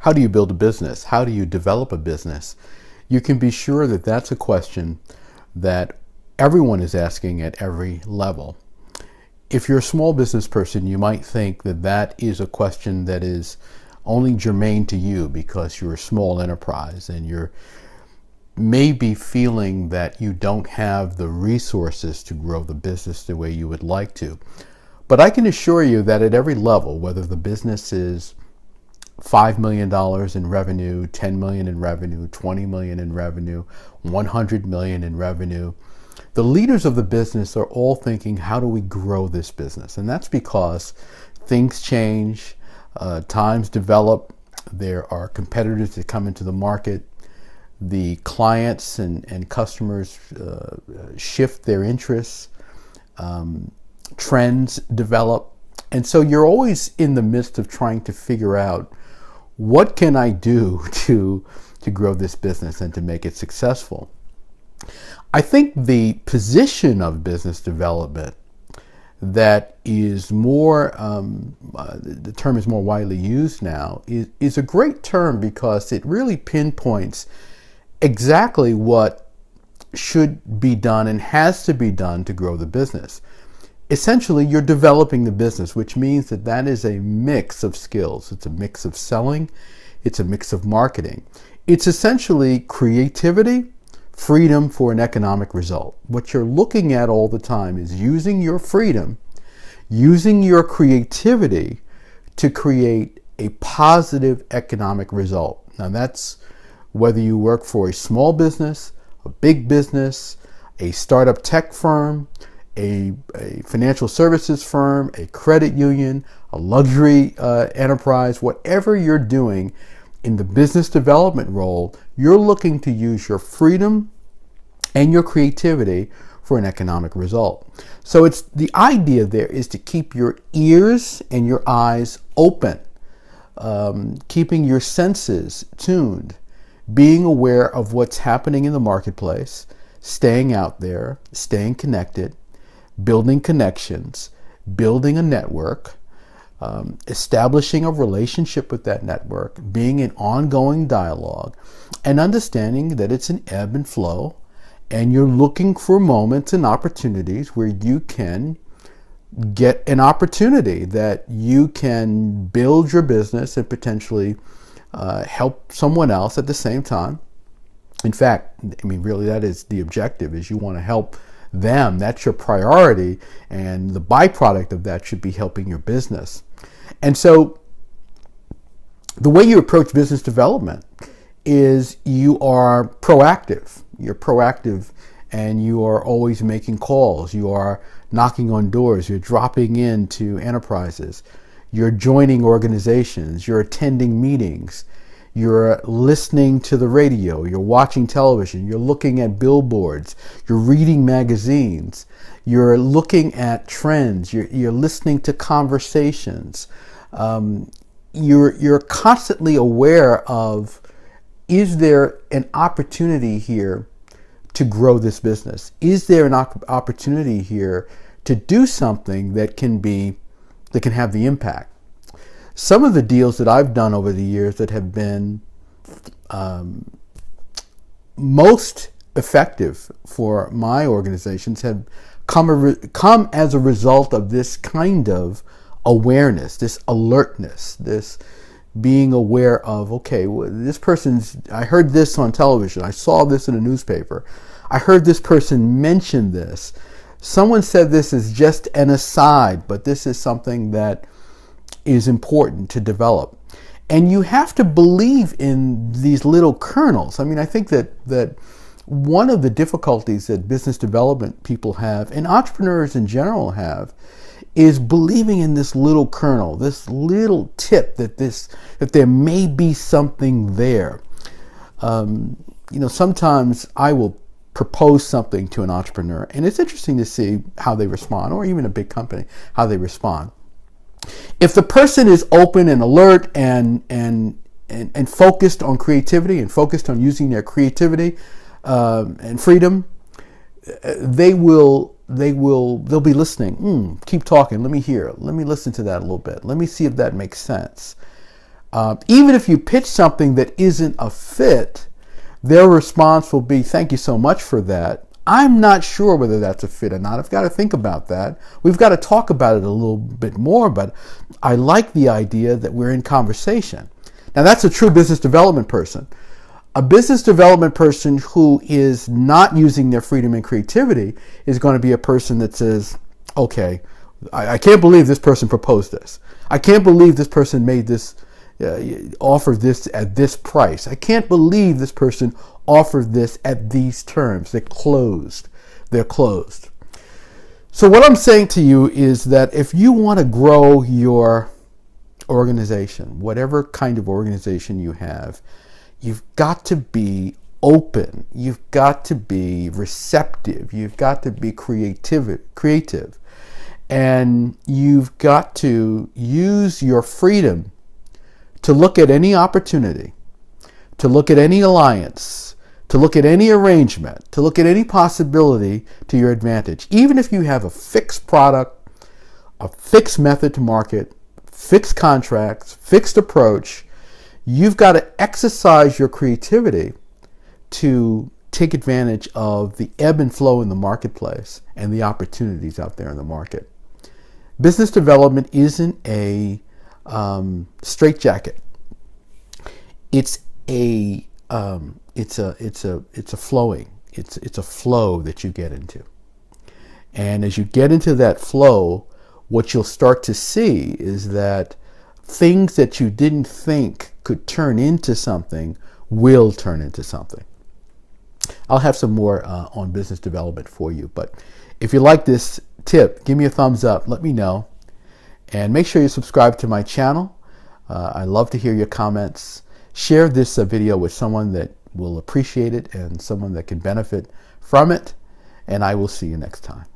How do you build a business? How do you develop a business? You can be sure that that's a question that everyone is asking at every level. If you're a small business person, you might think that that is a question that is only germane to you because you're a small enterprise and you're maybe feeling that you don't have the resources to grow the business the way you would like to. But I can assure you that at every level, whether the business is $5 million in revenue, 10 million in revenue, 20 million in revenue, 100 million in revenue, the leaders of the business are all thinking, how do we grow this business? And that's because things change, times develop, there are competitors that come into the market, the clients and customers shift their interests, trends develop. And so you're always in the midst of trying to figure out, what can I do to grow this business and to make it successful? I think the position of business development that is more, the term is more widely used now, is a great term because it really pinpoints exactly what should be done and has to be done to grow the business. Essentially, you're developing the business, which means that that is a mix of skills. It's a mix of selling. It's a mix of marketing. It's essentially creativity, freedom for an economic result. What you're looking at all the time is using your freedom, using your creativity to create a positive economic result. Now that's whether you work for a small business, a big business, a startup tech firm, a financial services firm, a credit union, a luxury enterprise, whatever you're doing in the business development role, you're looking to use your freedom and your creativity for an economic result. So it's the idea there is to keep your ears and your eyes open, keeping your senses tuned, being aware of what's happening in the marketplace, staying out there, staying connected, building connections, building a network, establishing a relationship with that network, being in ongoing dialogue, and understanding that it's an ebb and flow, and you're looking for moments and opportunities where you can get an opportunity that you can build your business and potentially help someone else at the same time. In fact, I mean, really that is the objective, is you want to help them. That's your priority, and the byproduct of that should be helping your business. And so the way you approach business development is you are proactive. You're proactive and you are always making calls. You are knocking on doors. You're dropping into enterprises. You're joining organizations. You're attending meetings. You're listening to the radio. You're watching television. You're looking at billboards. You're reading magazines. You're looking at trends. You're listening to conversations. You're constantly aware of, is there an opportunity here to grow this business? Is there an opportunity here to do something that can have the impact? Some of the deals that I've done over the years that have been most effective for my organizations have come as a result of this kind of awareness, this alertness, this being aware of, okay, I heard this on television, I saw this in a newspaper, I heard this person mention this, someone said this is just an aside, but this is something that is important to develop. And you have to believe in these little kernels. I mean, I think that one of the difficulties that business development people have, and entrepreneurs in general have, is believing in this little kernel, this little tip that there may be something there. Sometimes I will propose something to an entrepreneur, and it's interesting to see how they respond, or even a big company, how they respond. If the person is open and alert and focused on creativity and focused on using their creativity and freedom, they'll be listening. Keep talking. Let me hear. Let me listen to that a little bit. Let me see if that makes sense. Even if you pitch something that isn't a fit, their response will be, thank you so much for that. I'm not sure whether that's a fit or not. I've got to think about that. We've got to talk about it a little bit more, but I like the idea that we're in conversation. Now, that's a true business development person. A business development person who is not using their freedom and creativity is going to be a person that says, okay, I can't believe this person proposed this. I can't believe this person made this, offered this at this price. I can't believe this person offered this at these terms. They're closed. They're closed. So what I'm saying to you is that if you want to grow your organization, whatever kind of organization you have, you've got to be open. You've got to be receptive. You've got to be creative. And you've got to use your freedom to look at any opportunity, to look at any alliance, to look at any arrangement, to look at any possibility to your advantage. Even if you have a fixed product, a fixed method to market, fixed contracts, fixed approach, you've got to exercise your creativity to take advantage of the ebb and flow in the marketplace and the opportunities out there in the market. Business development isn't a straitjacket. It's a flowing. It's a flow that you get into, and as you get into that flow, what you'll start to see is that things that you didn't think could turn into something will turn into something. I'll have some more on business development for you, but if you like this tip, give me a thumbs up, let me know, and make sure you subscribe to my channel. I love to hear your comments. Share this video with someone that will appreciate it and someone that can benefit from it, and I will see you next time.